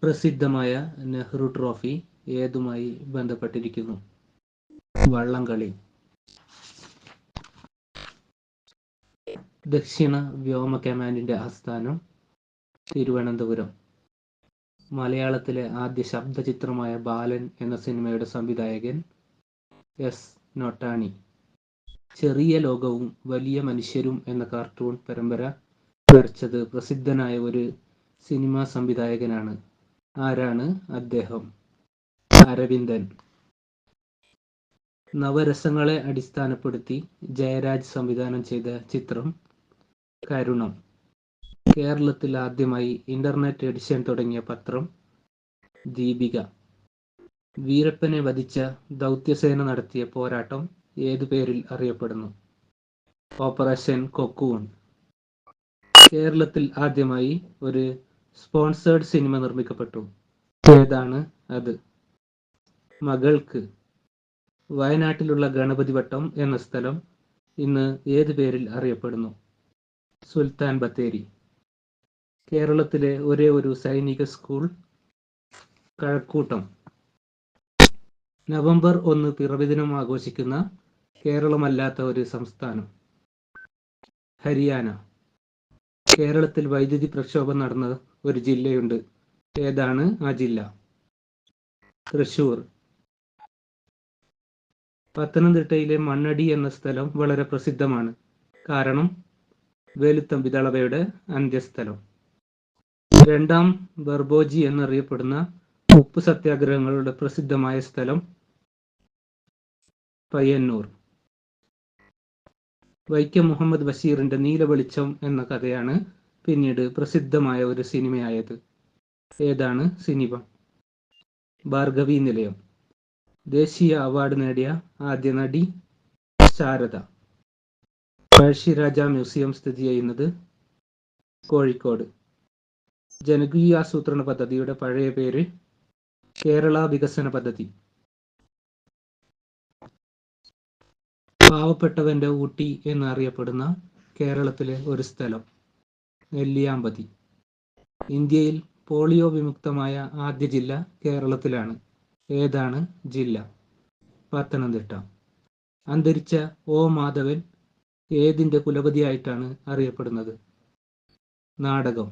പ്രസിദ്ധമായ നെഹ്റു ട്രോഫി ഏതുമായി ബന്ധപ്പെട്ടിരിക്കുന്നു? വള്ളംകളി. ദക്ഷിണ വ്യോമ കമാൻഡിന്റെ ആസ്ഥാനം തിരുവനന്തപുരം. മലയാളത്തിലെ ആദ്യ ശബ്ദചിത്രമായ ബാലൻ എന്ന സിനിമയുടെ സംവിധായകൻ എസ് നോട്ടാണി. ചെറിയ ലോകവും വലിയ മനുഷ്യരും എന്ന കാർട്ടൂൺ പരമ്പര വരച്ചത് പ്രസിദ്ധനായ ഒരു സിനിമാ സംവിധായകനാണ്. ആരാണ് അദ്ദേഹം? അരവിന്ദൻ. നവരസങ്ങളെ അടിസ്ഥാനപ്പെടുത്തി ജയരാജ് സംവിധാനം ചെയ്ത ചിത്രം കരുണം. കേരളത്തിൽ ആദ്യമായി ഇന്റർനെറ്റ് എഡിഷൻ തുടങ്ങിയ പത്രം ദീപിക. വീരപ്പനെ വധിച്ച ദൗത്യസേന നടത്തിയ പോരാട്ടം ഏതു പേരിൽ അറിയപ്പെടുന്നു? Operation cocoon. കേരളത്തിൽ ആദ്യമായി ഒരു സ്പോൺസേർഡ് സിനിമ നിർമ്മിക്കപ്പെട്ടു. ഏതാണ് അത്? മകൾക്ക്. വയനാട്ടിലുള്ള ഗണപതിവട്ടം എന്ന സ്ഥലം ഇന്ന് ഏത് പേരിൽ അറിയപ്പെടുന്നു? സുൽത്താൻ ബത്തേരി. കേരളത്തിലെ ഒരേ ഒരു സൈനിക സ്കൂൾ കഴക്കൂട്ടം. നവംബർ 1 പിറവിദിനം ആഘോഷിക്കുന്ന കേരളമല്ലാത്ത ഒരു സംസ്ഥാനം? ഹരിയാന. കേരളത്തിൽ വൈദ്യുതി പ്രക്ഷോഭം നടന്ന ഒരു ജില്ലയുണ്ട്. ഏതാണ് ആ ജില്ല? തൃശൂർ. പത്തനംതിട്ടയിലെ മണ്ണടി എന്ന സ്ഥലം വളരെ പ്രസിദ്ധമാണ്. കാരണം വേലുത്തമ്പി ദളവയുടെ അന്ത്യസ്ഥലം. രണ്ടാം ബർബോജി എന്നറിയപ്പെടുന്ന ഉപ്പ് സത്യാഗ്രഹങ്ങളുടെ പ്രസിദ്ധമായ സ്ഥലം പയ്യന്നൂർ. വൈക്കം മുഹമ്മദ് ബഷീറിന്റെ നീലവെളിച്ചം എന്ന കഥയാണ് പിന്നീട് പ്രസിദ്ധമായ ഒരു സിനിമയായത്. ഏതാണ് സിനിമ? ഭാർഗവീ നിലയം. ദേശീയ അവാർഡ് നേടിയ ആദ്യ നടി ശാരദ. പഴശ്ശിരാജ മ്യൂസിയം സ്ഥിതി ചെയ്യുന്നത് കോഴിക്കോട്. ജനകീയാസൂത്രണ പദ്ധതിയുടെ പഴയ പേര് കേരള വികസന പദ്ധതി. പാവപ്പെട്ടവന്റെ ഊട്ടി എന്നറിയപ്പെടുന്ന കേരളത്തിലെ ഒരു സ്ഥലം നെല്ലിയാമ്പതി. ഇന്ത്യയിൽ പോളിയോ വിമുക്തമായ ആദ്യ ജില്ല കേരളത്തിലാണ്. ഏതാണ് ജില്ല? പത്തനംതിട്ട. അന്തരിച്ച ഒ മാധവൻ ഏതിന്റെ കുലപതിയായിട്ടാണ് അറിയപ്പെടുന്നത്? നാടകം.